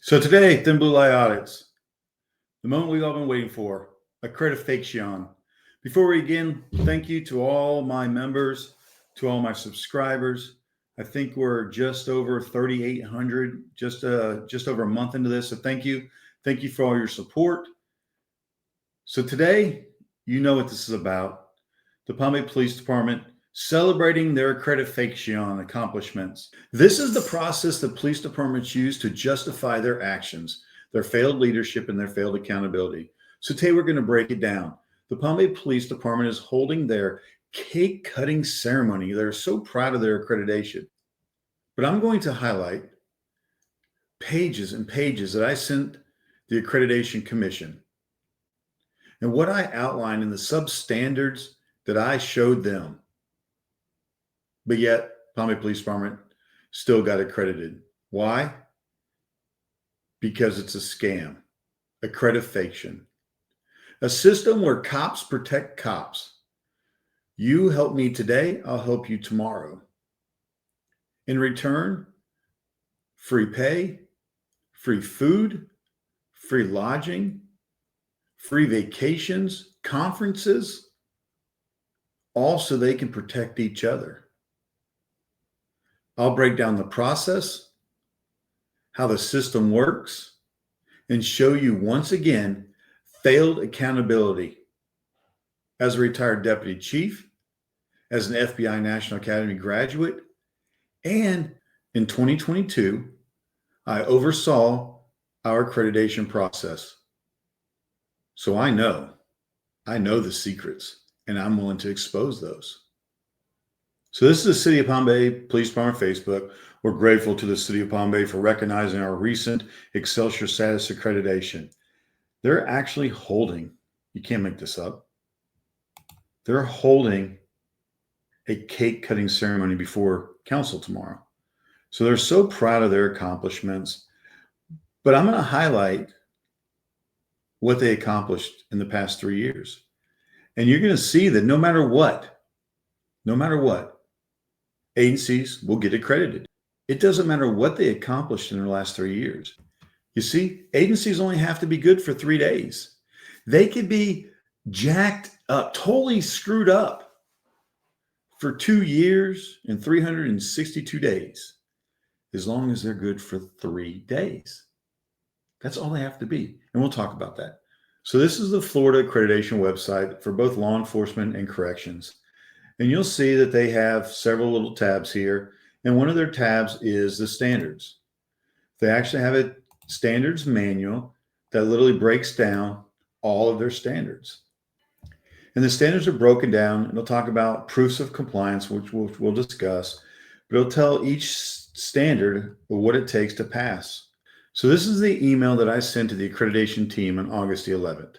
So today, Thin Blue Light Audits, the moment we've all been waiting for, AccrediFAKEtion. Before we begin, thank you to all my members, to all my subscribers. I think we're just over 3,800, just over a month into this. So thank you. Thank you for all your support. So today, you know what this is about. The Palm Bay Police Department celebrating their AccrediFAKEtion accomplishments. This is the process that police departments use to justify their actions, their failed leadership, and their failed accountability. So today we're going to break it down. The Palm Bay Police Department is holding their cake cutting ceremony. They're so proud of their accreditation. But I'm going to highlight pages and pages that I sent the Accreditation Commission and what I outlined in the substandards that I showed them. But yet, Palm Bay Police Department still got accredited. Why? Because it's a scam. AccrediFAKEtion. A system where cops protect cops. You help me today, I'll help you tomorrow. In return, free pay, free food, free lodging, free vacations, conferences, all so they can protect each other. I'll break down the process, how the system works, and show you once again failed accountability. As a retired deputy chief, as an FBI National Academy graduate, and in 2022, I oversaw our accreditation process. So I know the secrets, and I'm willing to expose those. So this is the City of Palm Bay Police Department Facebook. We're grateful to the City of Palm Bay for recognizing our recent Excelsior status accreditation. They're actually holding, you can't make this up, they're holding a cake cutting ceremony before council tomorrow. So they're so proud of their accomplishments, but I'm going to highlight what they accomplished in the past 3 years. And you're going to see that no matter what, agencies will get accredited. It doesn't matter what they accomplished in the last 3 years. You see, agencies only have to be good for 3 days. They could be jacked up, totally screwed up for 2 years and 362 days, as long as they're good for 3 days. That's all they have to be. And we'll talk about that. So this is the Florida Accreditation website for both law enforcement and corrections. And you'll see that they have several little tabs here. And one of their tabs is the standards. They actually have a standards manual that literally breaks down all of their standards. And the standards are broken down, and they'll talk about proofs of compliance, which we'll discuss, but it'll tell each standard what it takes to pass. So this is the email that I sent to the accreditation team on August the 11th.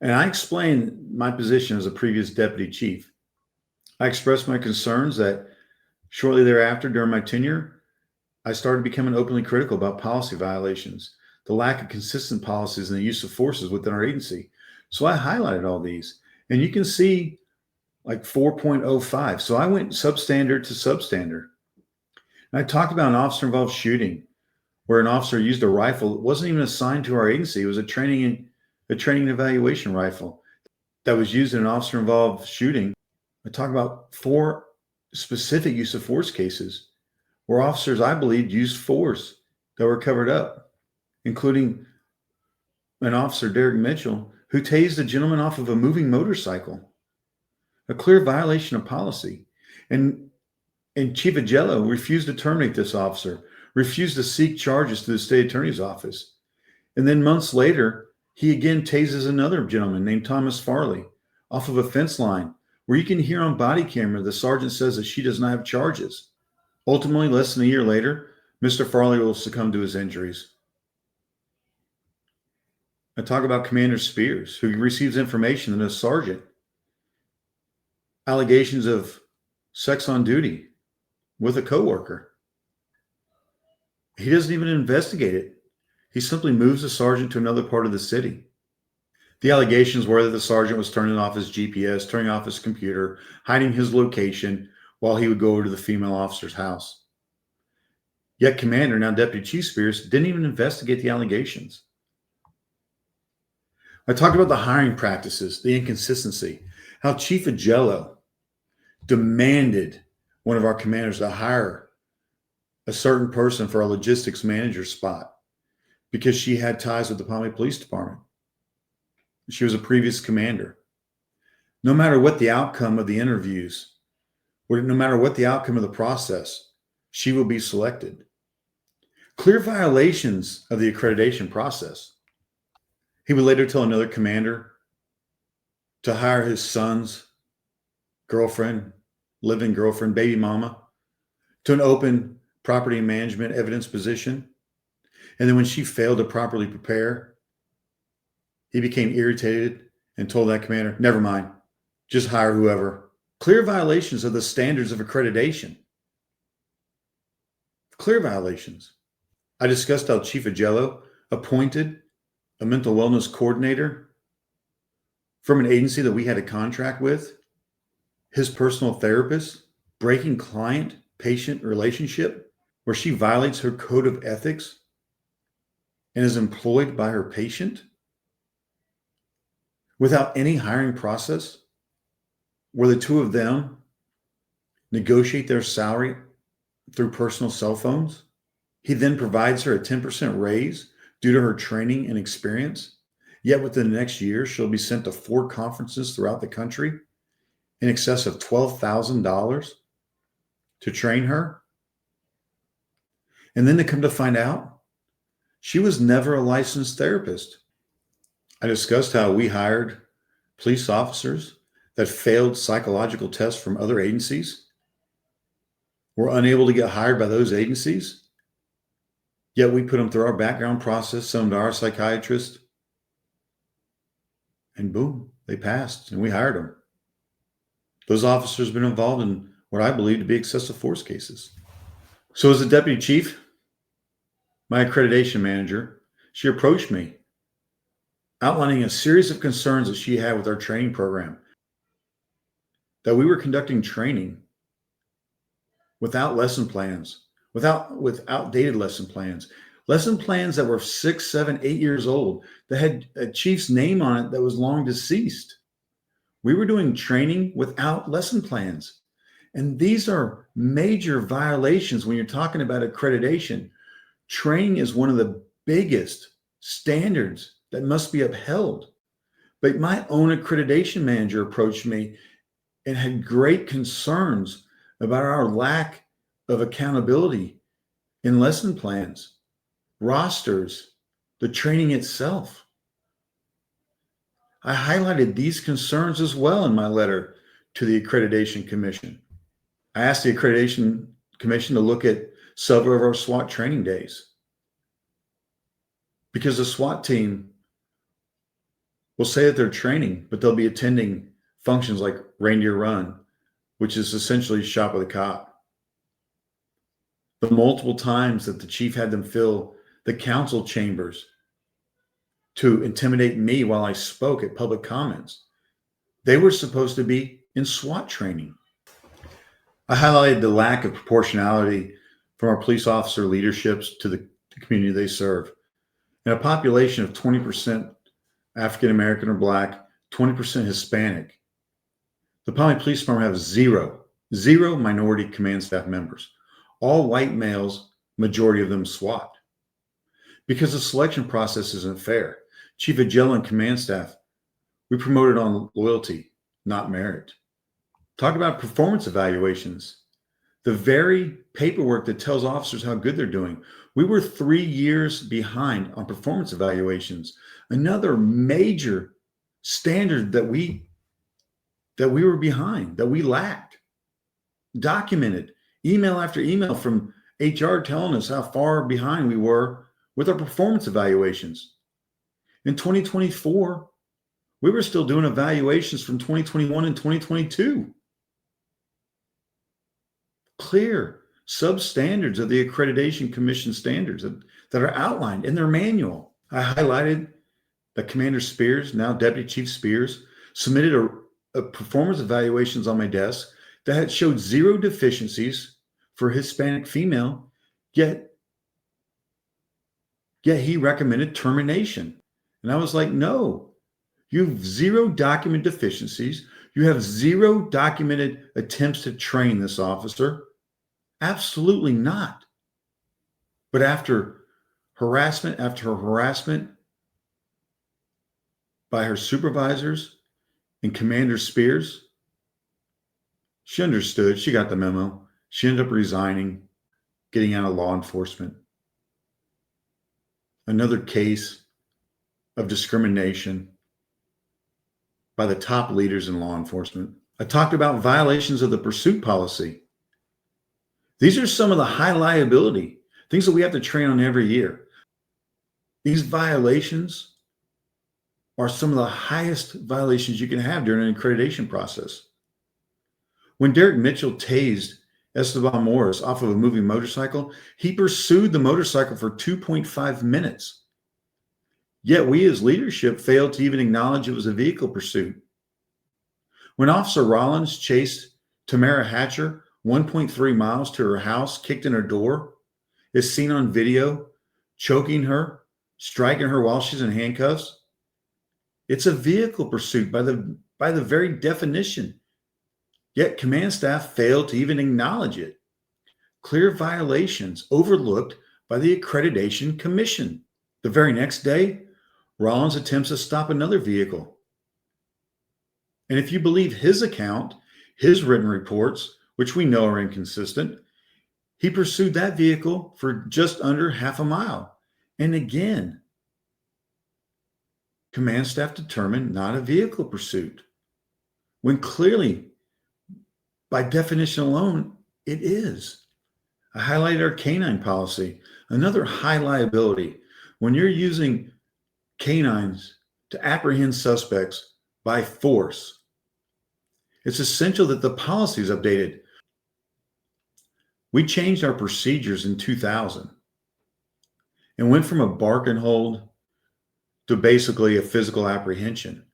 And I explained my position as a previous deputy chief. I expressed my concerns that shortly thereafter, during my tenure, I started becoming openly critical about policy violations, the lack of consistent policies, and the use of forces within our agency. So I highlighted all these, and you can see like 4.05. So I went substandard to substandard. And I talked about an officer-involved shooting where an officer used a rifle. It wasn't even assigned to our agency. It was a training and evaluation rifle that was used in an officer-involved shooting. I talk about 4 specific use of force cases where officers, I believe, used force that were covered up, including an officer, Derek Mitchell, who tased a gentleman off of a moving motorcycle, a clear violation of policy. And Chief Augello refused to terminate this officer, refused to seek charges to the state attorney's office. And then months later, he again tases another gentleman named Thomas Farley off of a fence line, where you can hear on body camera the sergeant says that she does not have charges. Ultimately, less than a year later, Mr. Farley will succumb to his injuries. I talk about Commander Spears, who receives information that a sergeant, allegations of sex on duty with a coworker. He doesn't even investigate it. He simply moves the sergeant to another part of the city. The allegations were that the sergeant was turning off his GPS, turning off his computer, hiding his location while he would go over to the female officer's house. Yet Commander, now Deputy Chief Spears, didn't even investigate the allegations. I talked about the hiring practices, the inconsistency, how Chief Augello demanded one of our commanders to hire a certain person for a logistics manager spot because she had ties with the Palm Beach Police Department. She was a previous commander. No matter what the outcome of the interviews, or no matter what the outcome of the process, she will be selected. Clear violations of the accreditation process. He would later tell another commander to hire his son's girlfriend, living girlfriend, baby mama, to an open property management evidence position. And then when she failed to properly prepare, he became irritated and told that commander, never mind, just hire whoever. Clear violations of the standards of accreditation. Clear violations. I discussed how Chief Augello appointed a mental wellness coordinator from an agency that we had a contract with, his personal therapist, breaking client-patient relationship, where she violates her code of ethics and is employed by her patient without any hiring process, where the two of them negotiate their salary through personal cell phones. He then provides her a 10% raise due to her training and experience. Yet within the next year, she'll be sent to 4 conferences throughout the country in excess of $12,000 to train her. And then to come to find out, she was never a licensed therapist. I discussed how we hired police officers that failed psychological tests from other agencies, were unable to get hired by those agencies, yet we put them through our background process, sent them to our psychiatrist, and boom, they passed, and we hired them. Those officers have been involved in what I believe to be excessive force cases. So as a deputy chief, my accreditation manager, she approached me, outlining a series of concerns that she had with our training program, that we were conducting training without lesson plans, with outdated lesson plans that were 6, 7, 8 years old, that had a chief's name on it that was long deceased. We were doing training without lesson plans. And these are major violations when you're talking about accreditation. Training is one of the biggest standards that must be upheld. But my own accreditation manager approached me and had great concerns about our lack of accountability in lesson plans, rosters, the training itself. I highlighted these concerns as well in my letter to the Accreditation Commission. I asked the Accreditation Commission to look at several of our SWAT training days, because the SWAT team will say that they're training, but they'll be attending functions like Reindeer Run, which is essentially shop with a cop. The multiple times that the chief had them fill the council chambers to intimidate me while I spoke at public comments, they were supposed to be in SWAT training. I highlighted the lack of proportionality from our police officer leaderships to the community they serve. In a population of 20% African American or Black, 20% Hispanic, the Palm Beach Police Department has zero minority command staff members. All white males, majority of them SWAT. Because the selection process isn't fair. Chief Augello and command staff, we promoted on loyalty, not merit. Talk about performance evaluations. The very paperwork that tells officers how good they're doing. We were 3 years behind on performance evaluations. Another major standard that we were behind, that we lacked. Documented, email after email from HR telling us how far behind we were with our performance evaluations. In 2024, we were still doing evaluations from 2021 and 2022. Clear substandards of the Accreditation Commission standards that are outlined in their manual. I highlighted that Commander Spears, now Deputy Chief Spears, submitted a performance evaluations on my desk that had showed zero deficiencies for Hispanic female, yet Yet he recommended termination. And I was like, no, you have zero document deficiencies. You have zero documented attempts to train this officer. Absolutely not. But after harassment after harassment by her supervisors and Commander Spears, she understood. She got the memo. She ended up resigning, getting out of law enforcement. Another case of discrimination by the top leaders in law enforcement. I talked about violations of the pursuit policy. These are some of the high liability things that we have to train on every year. These violations are some of the highest violations you can have during an accreditation process. When Derek Mitchell tased Esteban Morris off of a moving motorcycle, he pursued the motorcycle for 2.5 minutes. Yet we as leadership failed to even acknowledge it was a vehicle pursuit. When Officer Rollins chased Tamara Hatcher 1.3 miles to her house, kicked in her door, is seen on video, choking her, striking her while she's in handcuffs. It's a vehicle pursuit by the very definition. Yet command staff failed to even acknowledge it. Clear violations overlooked by the Accreditation Commission. The very next day, Rollins attempts to stop another vehicle. And if you believe his account, his written reports, which we know are inconsistent, he pursued that vehicle for just under half a mile. And again, command staff determined not a vehicle pursuit, when clearly, by definition alone, it is. I highlighted our canine policy, another high liability. When you're using canines to apprehend suspects by force, it's essential that the policy is updated. We changed our procedures in 2000 and went from a bark and hold to basically a physical apprehension.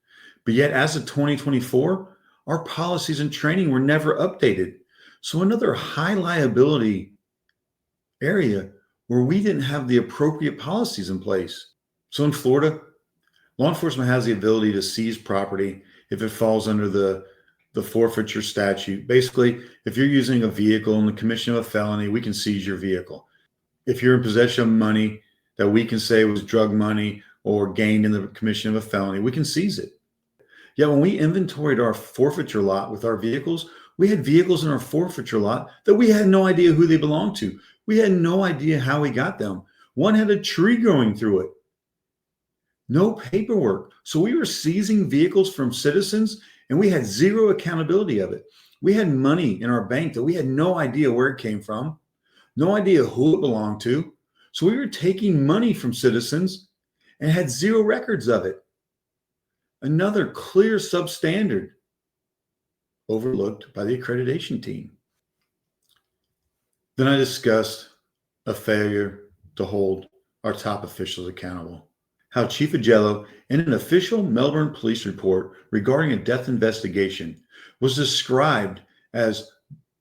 But yet, as of 2024, our policies and training were never updated. So another high liability area where we didn't have the appropriate policies in place. So in Florida, law enforcement has the ability to seize property if it falls under the forfeiture statute. Basically, if you're using a vehicle in the commission of a felony, we can seize your vehicle. If you're in possession of money that we can say was drug money or gained in the commission of a felony, we can seize it. Yet when we inventoried our forfeiture lot with our vehicles, we had vehicles in our forfeiture lot that we had no idea who they belonged to. We had no idea how we got them. One had a tree growing through it. No paperwork. So we were seizing vehicles from citizens and we had zero accountability of it. We had money in our bank that we had no idea where it came from, no idea who it belonged to. So we were taking money from citizens and had zero records of it. Another clear substandard overlooked by the accreditation team. Then I discussed a failure to hold our top officials accountable. How Chief Augello, in an official Melbourne police report regarding a death investigation, was described as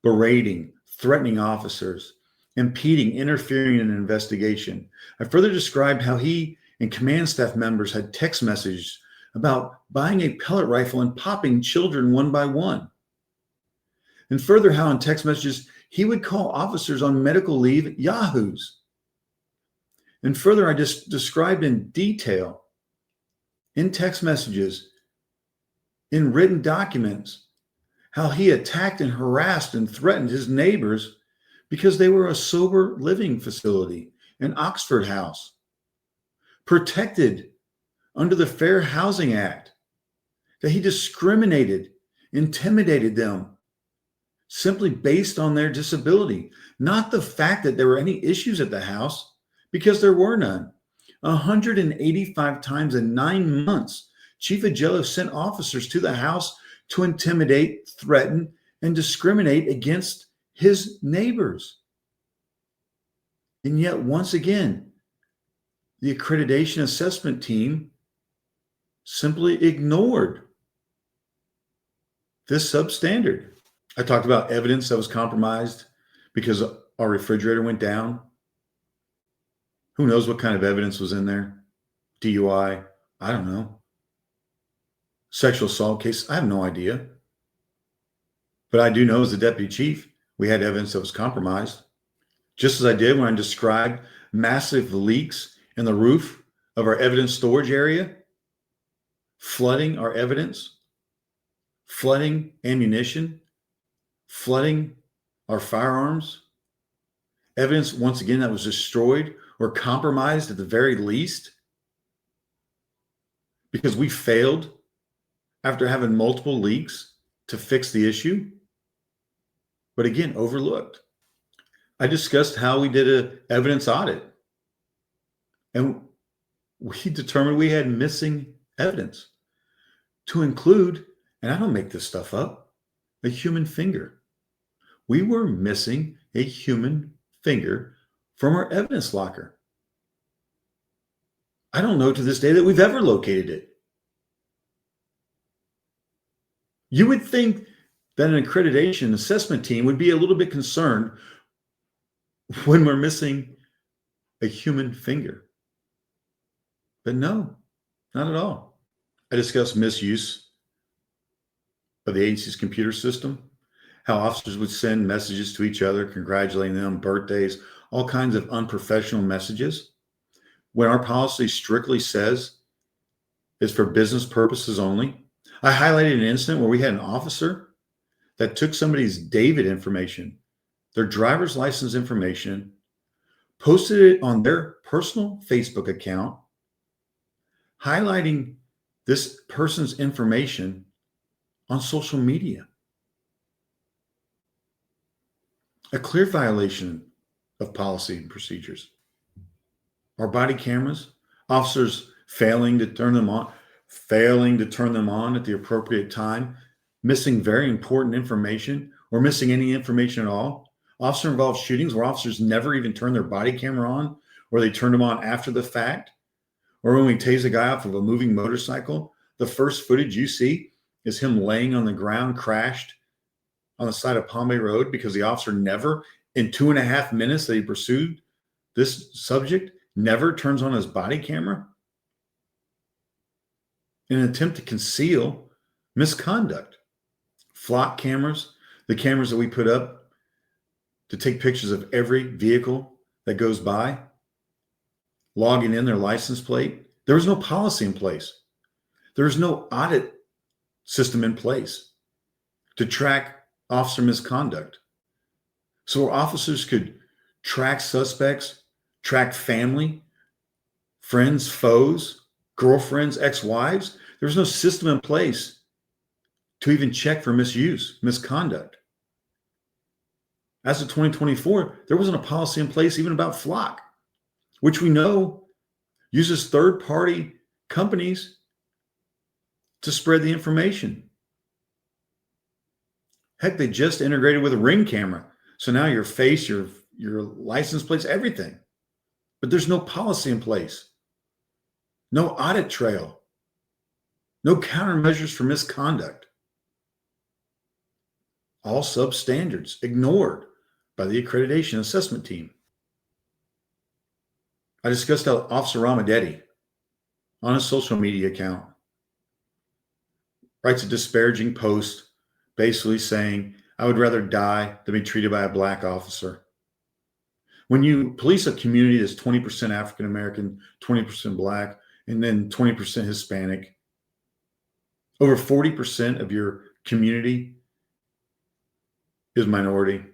berating, threatening officers, impeding, interfering in an investigation. I further described how he and command staff members had text messages about buying a pellet rifle and popping children one by one. And further, how in text messages, he would call officers on medical leave yahoos. And further, I just described in detail, in text messages, in written documents, how he attacked and harassed and threatened his neighbors because they were a sober living facility, an Oxford house, protected under the Fair Housing Act, that he discriminated, intimidated them simply based on their disability, not the fact that there were any issues at the house, because there were none. 185 times in 9 months, Chief Augello sent officers to the house to intimidate, threaten, and discriminate against his neighbors. And yet, once again, the accreditation assessment team simply ignored this substandard. I talked about evidence that was compromised because our refrigerator went down. Who knows what kind of evidence was in there? DUI? I don't know. Sexual assault case? I have no idea. But I do know as the deputy chief, we had evidence that was compromised. Just as I did when I described massive leaks in the roof of our evidence storage area, flooding our evidence, flooding ammunition, flooding our firearms, evidence, once again, that was destroyed or compromised at the very least because we failed after having multiple leaks to fix the issue, but again, overlooked. I discussed how we did an evidence audit, and we determined we had missing evidence to include, and I don't make this stuff up, a human finger. We were missing a human finger from our evidence locker. I don't know to this day that we've ever located it. You would think that an accreditation assessment team would be a little bit concerned when we're missing a human finger. But no, not at all. I discussed misuse of the agency's computer system, how officers would send messages to each other, congratulating them, birthdays, all kinds of unprofessional messages, when our policy strictly says it's for business purposes only. I highlighted an incident where we had an officer that took somebody's David information, their driver's license information, posted it on their personal Facebook account, highlighting this person's information on social media. A clear violation of policy and procedures. Our body cameras, officers failing to turn them on at the appropriate time, missing very important information or missing any information at all. Officer involved shootings where officers never even turn their body camera on, or they turned them on after the fact. Or when we tase a guy off of a moving motorcycle, the first footage you see is him laying on the ground, crashed on the side of Palm Bay Road because the officer never, in 2.5 minutes that he pursued this subject, never turns on his body camera in an attempt to conceal misconduct. Flock cameras, the cameras that we put up to take pictures of every vehicle that goes by, logging in their license plate. There was no policy in place. There was no audit system in place to track officer misconduct. So our officers could track suspects, track family, friends, foes, girlfriends, ex-wives. There was no system in place to even check for misuse, misconduct. As of 2024, there wasn't a policy in place even about Flock, which we know uses third-party companies to spread the information. Heck, they just integrated with a Ring camera. So now your face, your license plates, everything. But there's no policy in place. No audit trail. No countermeasures for misconduct. All substandards ignored by the accreditation assessment team. I discussed how Officer Ramadetti, on his social media account, writes a disparaging post basically saying, "I would rather die than be treated by a black officer." When you police a community that's 20% African American, 20% black, and then 20% Hispanic, over 40% of your community is minority.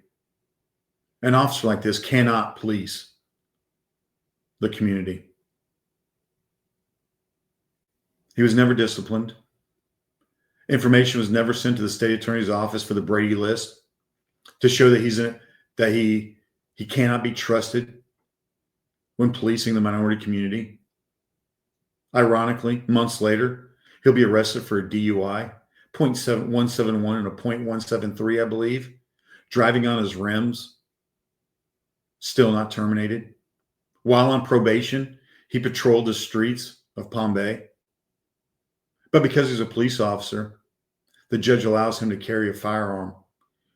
An officer like this cannot police the community. He was never disciplined. Information was never sent to the state attorney's office for the Brady list to show that he cannot be trusted when policing the minority community. Ironically, months later, he'll be arrested for a DUI, .171 and a .173, I believe, driving on his rims, still not terminated. While on probation, he patrolled the streets of Palm Bay. But because he's a police officer, the judge allows him to carry a firearm,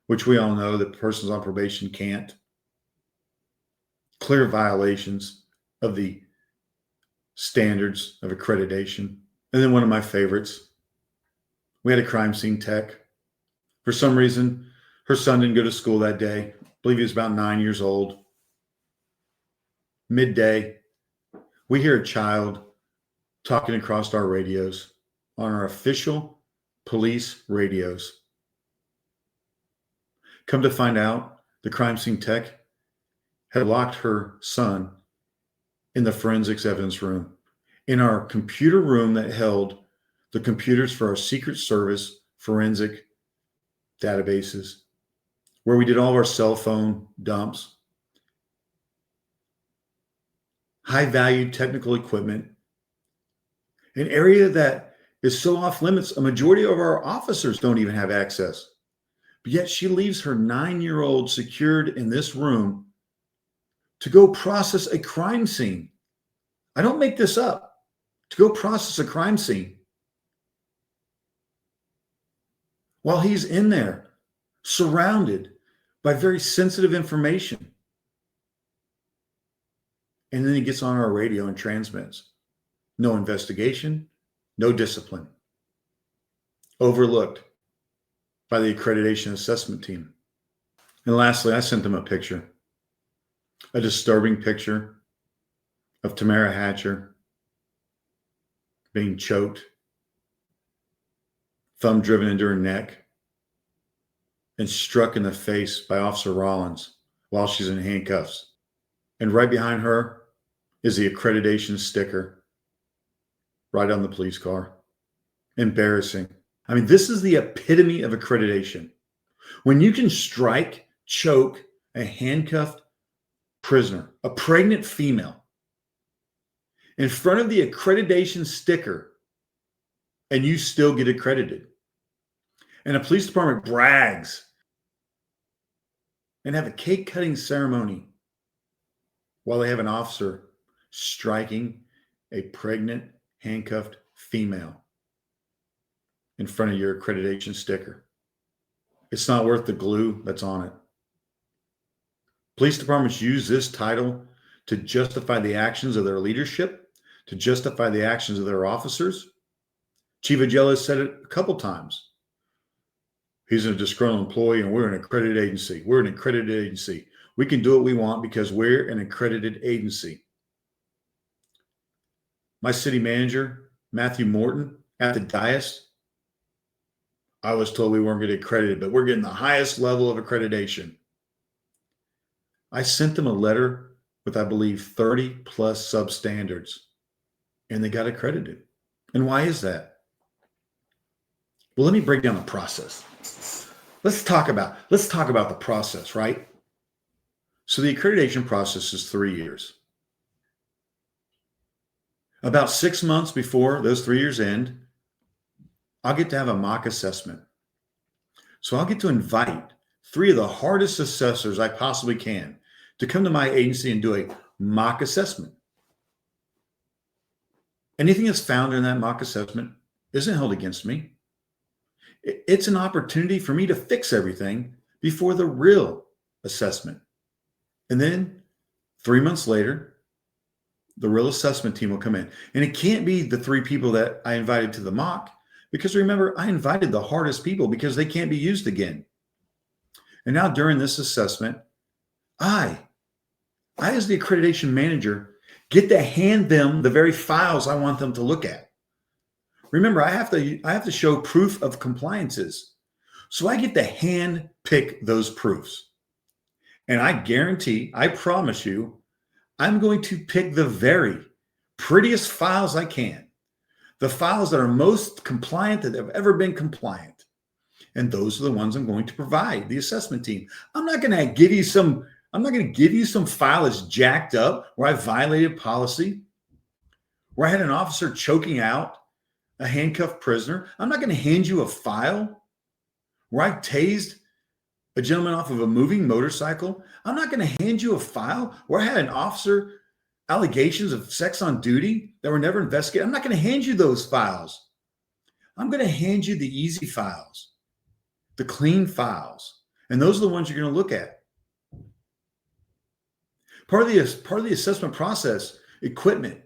which we all know that persons on probation can't. Clear violations of the standards of accreditation. And then one of my favorites, we had a crime scene tech. For some reason, her son didn't go to school that day. I believe he was about 9 years old. Midday, we hear a child talking across our radios, on our official police radios. Come to find out, the crime scene tech had locked her son in the forensics evidence room, in our computer room that held the computers for our Secret Service forensic databases, where we did all of our cell phone dumps, high value technical equipment, an area that is so off limits, a majority of our officers don't even have access. But yet she leaves her 9-year-old secured in this room to go process a crime scene. I don't make this up. To go process a crime scene. While he's in there, surrounded by very sensitive information. And then he gets on our radio and transmits. No investigation, no discipline. Overlooked by the accreditation assessment team. And lastly, I sent them a picture, a disturbing picture of Tamara Hatcher being choked, thumb driven into her neck, and struck in the face by Officer Rollins while she's in handcuffs. And right behind her is the accreditation sticker right on the police car. Embarrassing. I mean, this is the epitome of accreditation. When you can strike, choke a handcuffed prisoner, a pregnant female, in front of the accreditation sticker, and you still get accredited. And a police department brags and have a cake cutting ceremony while they have an officer striking a pregnant, handcuffed female in front of your accreditation sticker. It's not worth the glue that's on it. Police departments use this title to justify the actions of their leadership, to justify the actions of their officers. Chief Augello has said it a couple times. He's a disgruntled employee and we're an accredited agency. We're an accredited agency. We can do what we want because we're an accredited agency. My city manager, Matthew Morton, at the dais, I was told we weren't getting accredited, but we're getting the highest level of accreditation. I sent them a letter with, I believe, 30 plus substandards, and they got accredited. And why is that? Well, let me break down the process. Let's talk about the process, right? So the accreditation process is 3 years. About 6 months before those 3 years end, I'll get to have a mock assessment. So I'll get to invite 3 of the hardest assessors I possibly can to come to my agency and do a mock assessment. Anything that's found in that mock assessment isn't held against me. It's an opportunity for me to fix everything before the real assessment. And then 3 months later, the real assessment team will come in. And it can't be the 3 people that I invited to the mock, because remember, I invited the hardest people because they can't be used again. And now during this assessment, I as the accreditation manager, get to hand them the very files I want them to look at. Remember, I have to show proof of compliances. So I get to hand pick those proofs. And I guarantee, I promise you, I'm going to pick the very prettiest files I can. The files that are most compliant, that have ever been compliant. And those are the ones I'm going to provide the assessment team. I'm not going to give you some file that's jacked up where I violated policy, where I had an officer choking out a handcuffed prisoner. I'm not going to hand you a file where I tased a gentleman off of a moving motorcycle. I'm not going to hand you a file where I had an officer allegations of sex on duty that were never investigated. I'm not going to hand you those files. I'm going to hand you the easy files, the clean files. And those are the ones you're going to look at. Part of the assessment process equipment.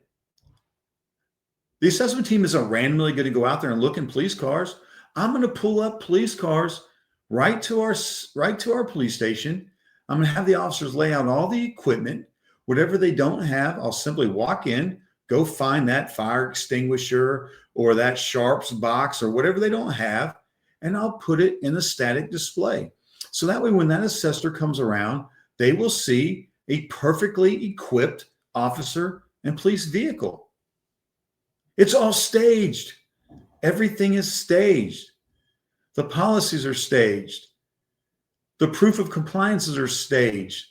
The assessment team isn't randomly going to go out there and look in police cars. I'm going to pull up police cars right to our police station. I'm going to have the officers lay out all the equipment. Whatever they don't have, I'll simply walk in, go find that fire extinguisher or that sharps box or whatever they don't have, and I'll put it in a static display. So that way, when that assessor comes around, they will see a perfectly equipped officer and police vehicle. It's all staged. Everything is staged. The policies are staged. The proof of compliances are staged.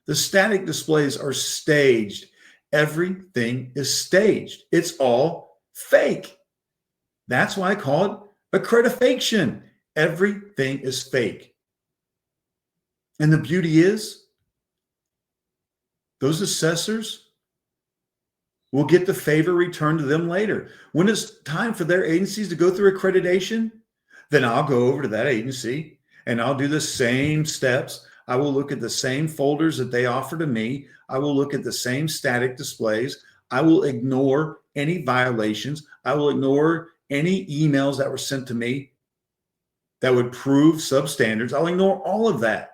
The static displays are staged. Everything is staged. It's all fake. That's why I call it AccrediFAKEtion. Everything is fake. And the beauty is, those assessors will get the favor returned to them later. When it's time for their agencies to go through accreditation, then I'll go over to that agency and I'll do the same steps. I will look at the same folders that they offer to me. I will look at the same static displays. I will ignore any violations. I will ignore any emails that were sent to me that would prove substandards. I'll ignore all of that.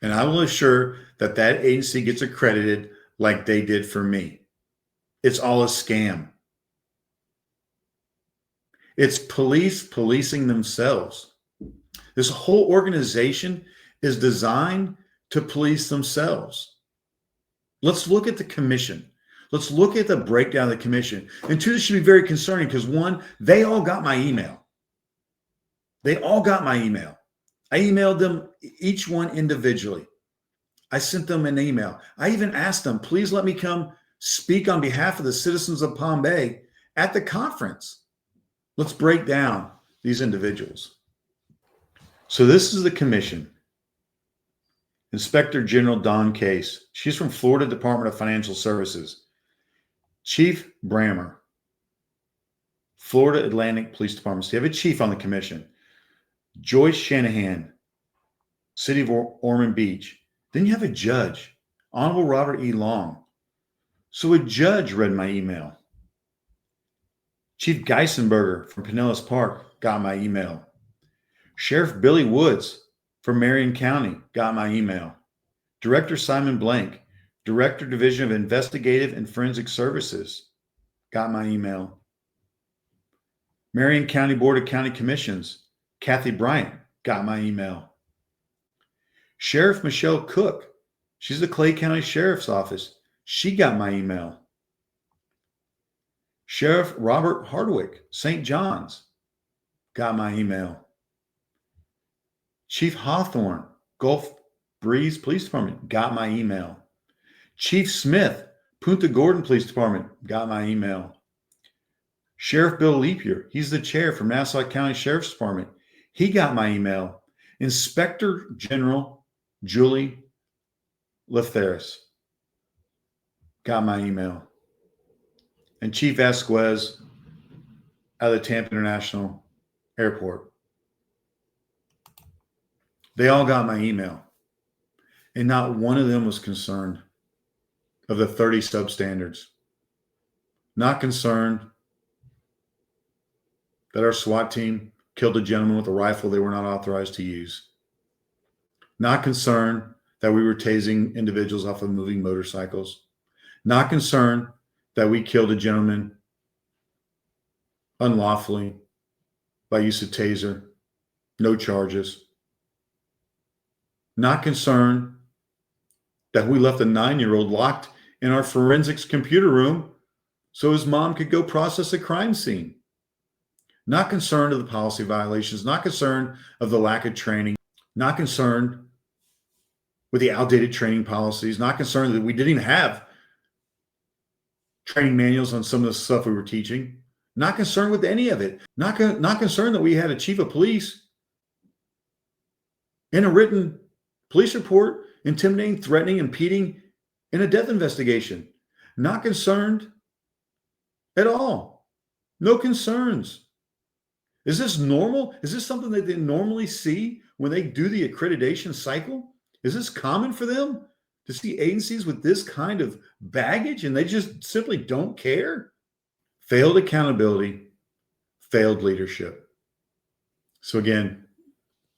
And I will assure that that agency gets accredited like they did for me. It's all a scam. It's police policing themselves. This whole organization is designed to police themselves. Let's look at the commission. Let's look at the breakdown of the commission. And two, this should be very concerning because one, they all got my email. They all got my email. I emailed them, each one individually. I sent them an email. I even asked them, please let me come speak on behalf of the citizens of Palm Bay at the conference. Let's break down these individuals. So this is the commission. Inspector General Dawn Case. She's from Florida Department of Financial Services. Chief Brammer, Florida Atlantic Police Department. So you have a chief on the commission. Joyce Shanahan, City of Ormond Beach. Then you have a judge, Honorable Robert E. Long. So a judge read my email. Chief Geisenberger from Pinellas Park got my email. Sheriff Billy Woods from Marion County got my email. Director Simon Blank, Director Division of Investigative and Forensic Services, got my email. Marion County Board of County Commissions, Kathy Bryant, got my email. Sheriff Michelle Cook, she's the Clay County Sheriff's Office, she got my email. Sheriff Robert Hardwick, St. John's, got my email. Chief Hawthorne, Gulf Breeze Police Department, got my email. Chief Smith, Punta Gorda Police Department, got my email. Sheriff Bill Leapier, he's the chair for Nassau County Sheriff's Department, he got my email. Inspector General Julie Letheris got my email. And Chief Esquez out of the Tampa International Airport. They all got my email. And not one of them was concerned of the 30 substandards. Not concerned that our SWAT team killed a gentleman with a rifle they were not authorized to use. Not concerned that we were tasing individuals off of moving motorcycles. Not concerned that we killed a gentleman unlawfully by use of taser. No charges. Not concerned that we left a 9-year-old locked in our forensics computer room so his mom could go process a crime scene. Not concerned of the policy violations, not concerned of the lack of training, not concerned with the outdated training policies, not concerned that we didn't even have training manuals on some of the stuff we were teaching, not concerned with any of it, not concerned that we had a chief of police in a written police report intimidating, threatening, impeding in a death investigation. Not concerned at all. No concerns. Is this normal? Is this something that they normally see when they do the accreditation cycle? Is this common for them to see agencies with this kind of baggage and they just simply don't care. Failed accountability, failed leadership. So again,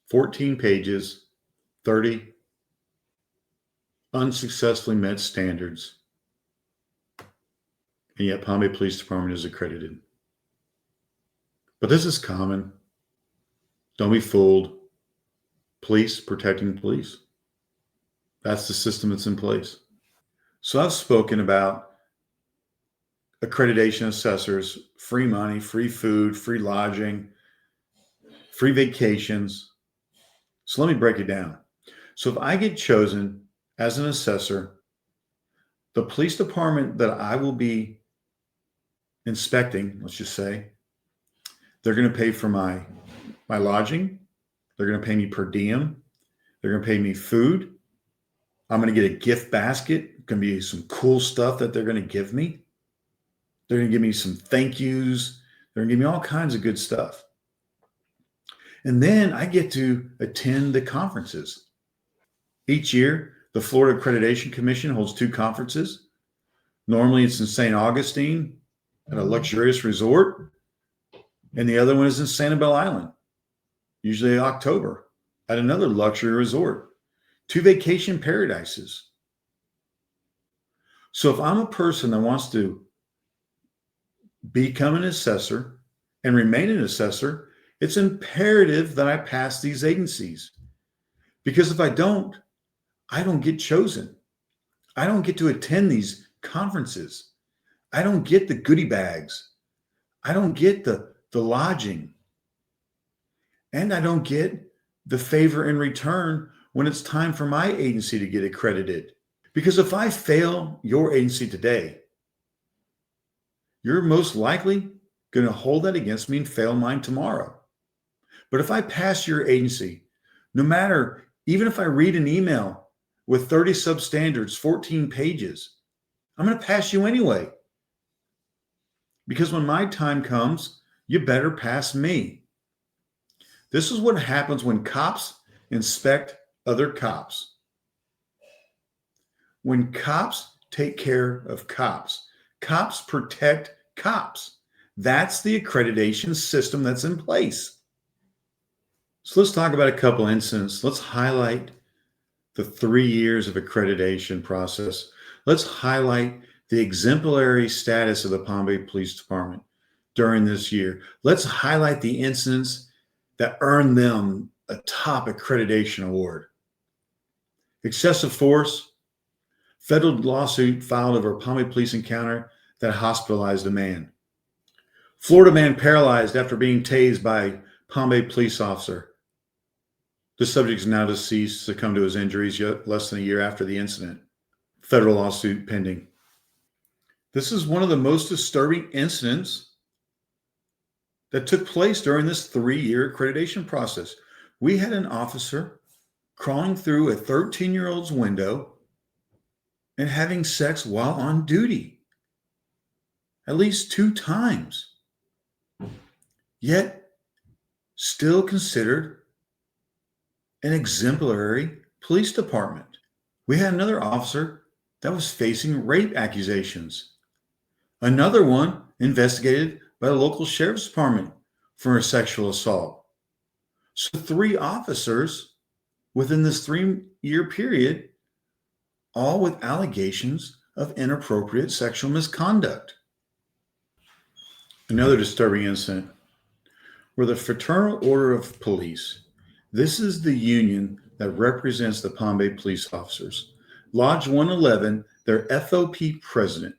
14 pages, 30 unsuccessfully met standards, and yet Palm Bay Police Department is accredited. But this is common. Don't be fooled. Police protecting police. That's the system that's in place. So I've spoken about accreditation assessors, free money, free food, free lodging, free vacations. So let me break it down. So if I get chosen as an assessor, the police department that I will be inspecting, let's just say, they're going to pay for my lodging. They're going to pay me per diem. They're going to pay me food. I'm going to get a gift basket. Going to be some cool stuff that they're going to give me. They're going to give me some thank yous. They're going to give me all kinds of good stuff. And then I get to attend the conferences. Each year, the Florida Accreditation Commission holds 2 conferences. Normally it's in St. Augustine at a luxurious resort. And the other one is in Sanibel Island, usually in October, at another luxury resort. 2 vacation paradises. So if I'm a person that wants to become an assessor and remain an assessor, it's imperative that I pass these agencies. Because if I don't get chosen. I don't get to attend these conferences. I don't get the goodie bags. I don't get the lodging. And I don't get the favor in return when it's time for my agency to get accredited. Because if I fail your agency today, you're most likely going to hold that against me and fail mine tomorrow. But if I pass your agency, no matter, even if I read an email with 30 substandards, 14 pages, I'm going to pass you anyway. Because when my time comes, you better pass me. This is what happens when cops inspect other cops. When cops take care of cops, cops protect cops. That's the accreditation system that's in place. So let's talk about a couple incidents. Let's highlight the 3 years of accreditation process. Let's highlight the exemplary status of the Palm Bay Police Department during this year. Let's highlight the incidents that earned them a top accreditation award. Excessive force, federal lawsuit filed over a Palm Bay police encounter that hospitalized a man. Florida man paralyzed after being tased by Palm Bay police officer. The subject is now deceased, succumbed to his injuries less than a year after the incident. Federal lawsuit pending. This is one of the most disturbing incidents that took place during this 3-year accreditation process. We had an officer crawling through a 13-year-old's window and having sex while on duty, at least 2 times, yet still considered an exemplary police department. We had another officer that was facing rape accusations. Another one investigated by the local sheriff's department for a sexual assault. So 3 officers within this 3-year period, all with allegations of inappropriate sexual misconduct. Another disturbing incident where the Fraternal Order of Police, this is the union that represents the Palm Bay police officers, Lodge 111, their FOP president,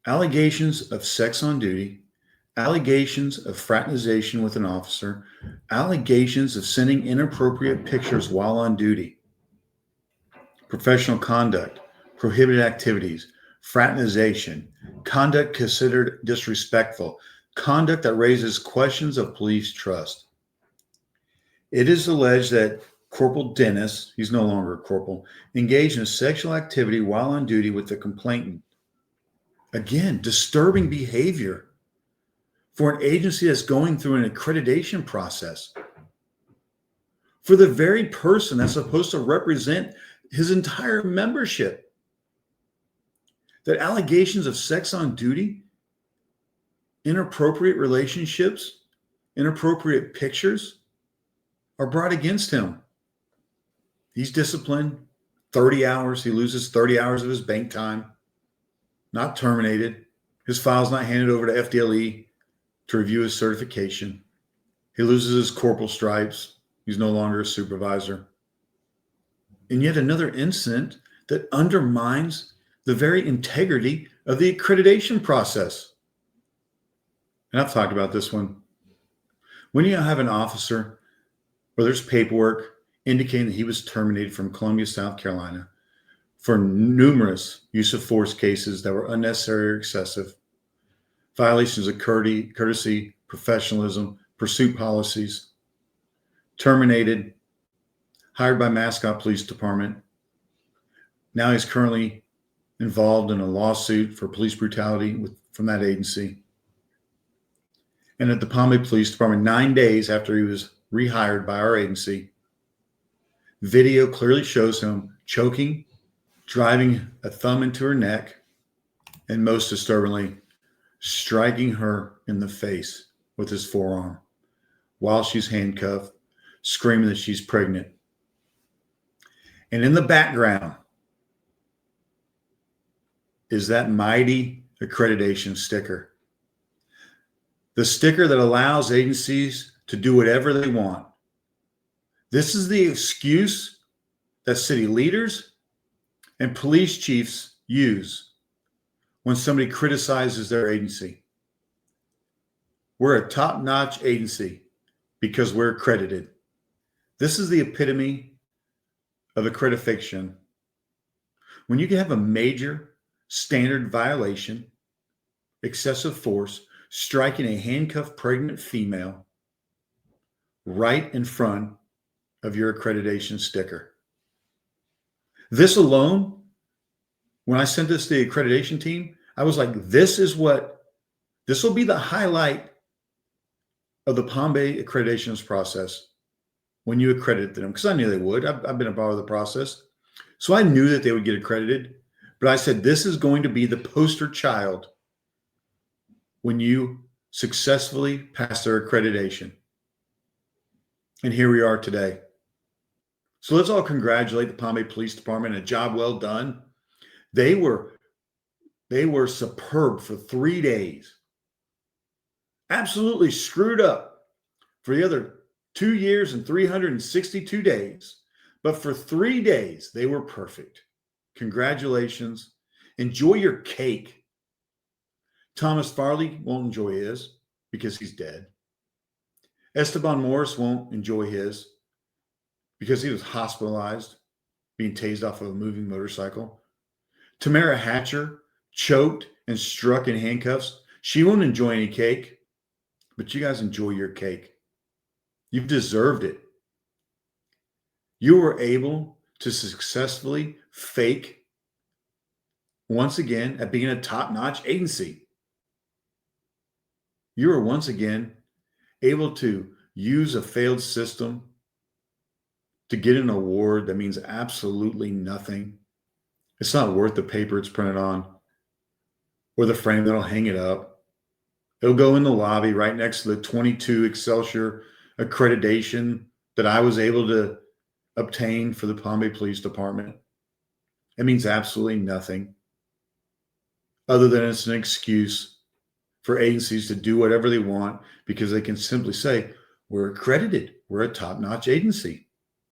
allegations of sex on duty, allegations of fraternization with an officer, allegations of sending inappropriate pictures while on duty, professional conduct, prohibited activities, fraternization, conduct considered disrespectful, conduct that raises questions of police trust. It is alleged that Corporal Dennis, he's no longer a corporal, engaged in sexual activity while on duty with the complainant. Again, disturbing behavior for an agency that's going through an accreditation process. For the very person that's supposed to represent his entire membership that allegations of sex on duty, inappropriate relationships, inappropriate pictures are brought against him. He's disciplined 30 hours. He loses 30 hours of his bank time, not terminated. His file's not handed over to FDLE to review his certification. He loses his corporal stripes. He's no longer a supervisor. And yet another incident that undermines the very integrity of the accreditation process. And I've talked about this one. When you have an officer where there's paperwork indicating that he was terminated from Columbia, South Carolina for numerous use of force cases that were unnecessary or excessive, violations of courtesy, professionalism, pursuit policies, terminated, hired by Mascot Police Department. Now he's currently involved in a lawsuit for police brutality from that agency. And at the Palm Bay Police Department, 9 days after he was rehired by our agency, video clearly shows him choking, driving a thumb into her neck, and most disturbingly, striking her in the face with his forearm while she's handcuffed, screaming that she's pregnant. And in the background is that mighty accreditation sticker. The sticker that allows agencies to do whatever they want. This is the excuse that city leaders and police chiefs use when somebody criticizes their agency. We're a top-notch agency because we're accredited. This is the epitome of AccrediFAKEtion. When you can have a major standard violation, excessive force, striking a handcuffed pregnant female right in front of your accreditation sticker. This alone, when I sent this to the accreditation team, I was like, this will be the highlight of the Palm Bay accreditations process when you accredit them, because I knew they would. I've been a part of the process. So I knew that they would get accredited, but I said, this is going to be the poster child when you successfully pass their accreditation. And here we are today. So let's all congratulate the Palm Bay Police Department. A job well done. They were superb for 3 days. Absolutely screwed up for the other 2 years and 362 days. But for 3 days, they were perfect. Congratulations. Enjoy your cake. Thomas Farley won't enjoy his because he's dead. Esteban Morris won't enjoy his because he was hospitalized, being tased off of a moving motorcycle. Tamara Hatcher choked and struck in handcuffs. She won't enjoy any cake, but you guys enjoy your cake. You've deserved it. You were able to successfully fake once again at being a top-notch agency. You were once again able to use a failed system to get an award that means absolutely nothing. It's not worth the paper it's printed on or the frame that'll hang it up. It'll go in the lobby right next to the 22 Excelsior accreditation that I was able to obtain for the Palm Bay Police Department. It means absolutely nothing other than it's an excuse for agencies to do whatever they want because they can simply say, we're accredited. We're a top-notch agency.